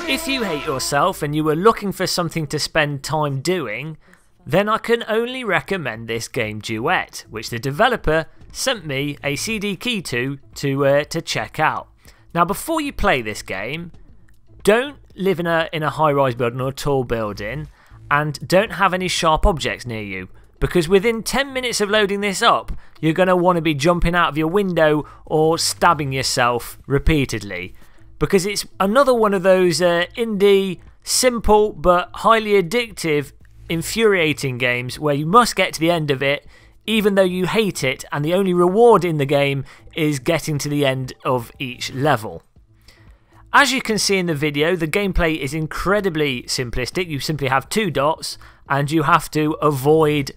If you hate yourself and you were looking for something to spend time doing, then I can only recommend this game Duet, which the developer sent me a CD key to check out. Now before you play this game, don't live in a high-rise building or a tall building, and don't have any sharp objects near you, because within 10 minutes of loading this up, you're going to want to be jumping out of your window or stabbing yourself repeatedly, because it's another one of those indie, simple but highly addictive, infuriating games where you must get to the end of it even though you hate it, and the only reward in the game is getting to the end of each level. As you can see in the video, the gameplay is incredibly simplistic. You simply have two dots and you have to avoid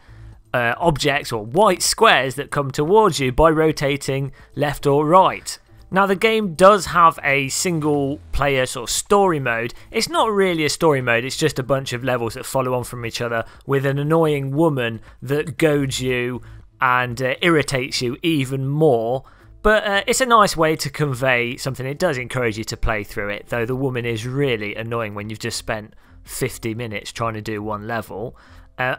objects or white squares that come towards you by rotating left or right. Now the game does have a single player sort of story mode. It's not really a story mode, it's just a bunch of levels that follow on from each other with an annoying woman that goads you and irritates you even more. But it's a nice way to convey something. It does encourage you to play through it, though the woman is really annoying when you've just spent 50 minutes trying to do one level.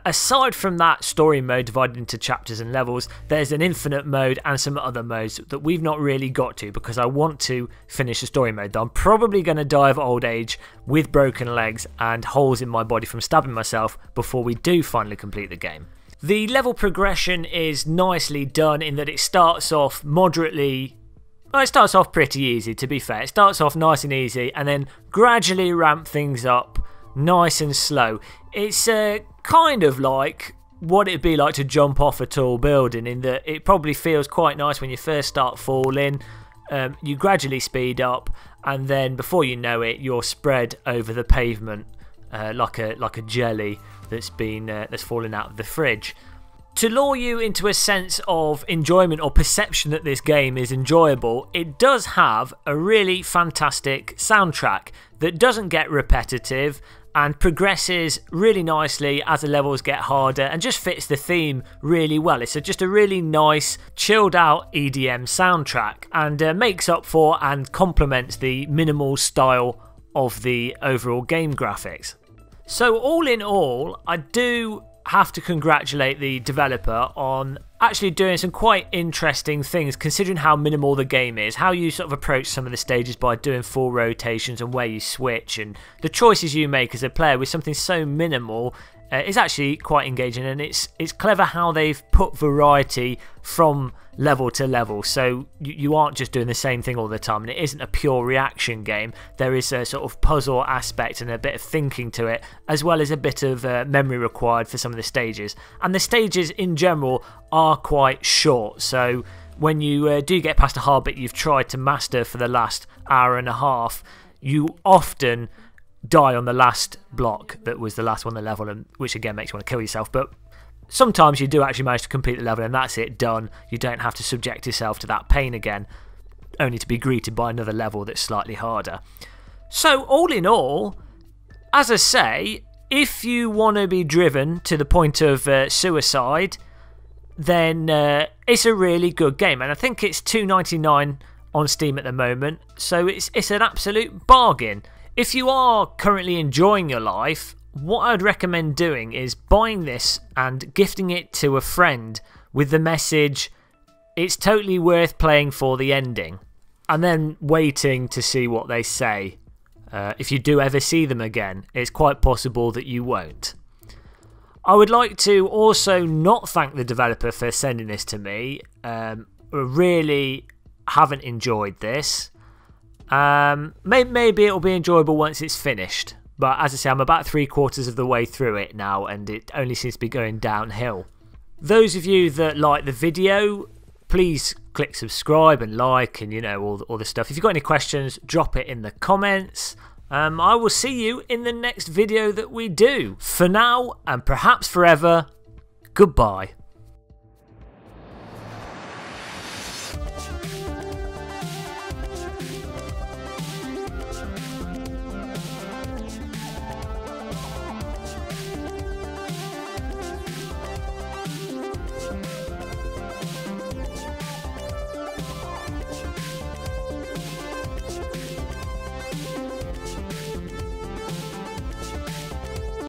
Aside from that story mode divided into chapters and levels, there's an infinite mode and some other modes that we've not really got to because I want to finish the story mode. I'm probably going to die of old age with broken legs and holes in my body from stabbing myself before we do finally complete the game. The level progression is nicely done in that it starts off moderately... Well, it starts off pretty easy, to be fair. It starts off nice and easy and then gradually ramp things up nice and slow. It's kind of like what it'd be like to jump off a tall building, in that it probably feels quite nice when you first start falling. You gradually speed up and then before you know it you're spread over the pavement like a jelly that's fallen out of the fridge. To lure you into a sense of enjoyment or perception that this game is enjoyable, it does have a really fantastic soundtrack that doesn't get repetitive and progresses really nicely as the levels get harder and just fits the theme really well. It's just a really nice, chilled out EDM soundtrack and makes up for and complements the minimal style of the overall game graphics. So all in all, I do have to congratulate the developer on actually doing some quite interesting things considering how minimal the game is, how you sort of approach some of the stages by doing full rotations and where you switch, and the choices you make as a player with something so minimal is actually quite engaging, and it's clever how they've put variety from level to level, so you aren't just doing the same thing all the time, and it isn't a pure reaction game. There is a sort of puzzle aspect and a bit of thinking to it, as well as a bit of memory required for some of the stages, and the stages in general are quite short, so when you do get past a hard bit you've tried to master for the last hour and a half, you often die on the last block that was the last one on the level, and which again makes you want to kill yourself. But sometimes you do actually manage to complete the level and that's it, done. You don't have to subject yourself to that pain again, only to be greeted by another level that's slightly harder. So all in all, as I say, if you want to be driven to the point of suicide, then it's a really good game, and I think it's $2.99 on Steam at the moment, so it's an absolute bargain. If you are currently enjoying your life, what I would recommend doing is buying this and gifting it to a friend with the message, "It's totally worth playing for the ending," and then waiting to see what they say. If you do ever see them again, it's quite possible that you won't. I would like to also not thank the developer for sending this to me. I really haven't enjoyed this. Maybe it'll be enjoyable once it's finished, but as I say, I'm about 3/4 of the way through it now and it only seems to be going downhill. Those of you that like the video, please click subscribe and like and all the stuff. If you've got any questions, drop it in the comments. I will see you in the next video that we do. For now, and perhaps forever, goodbye.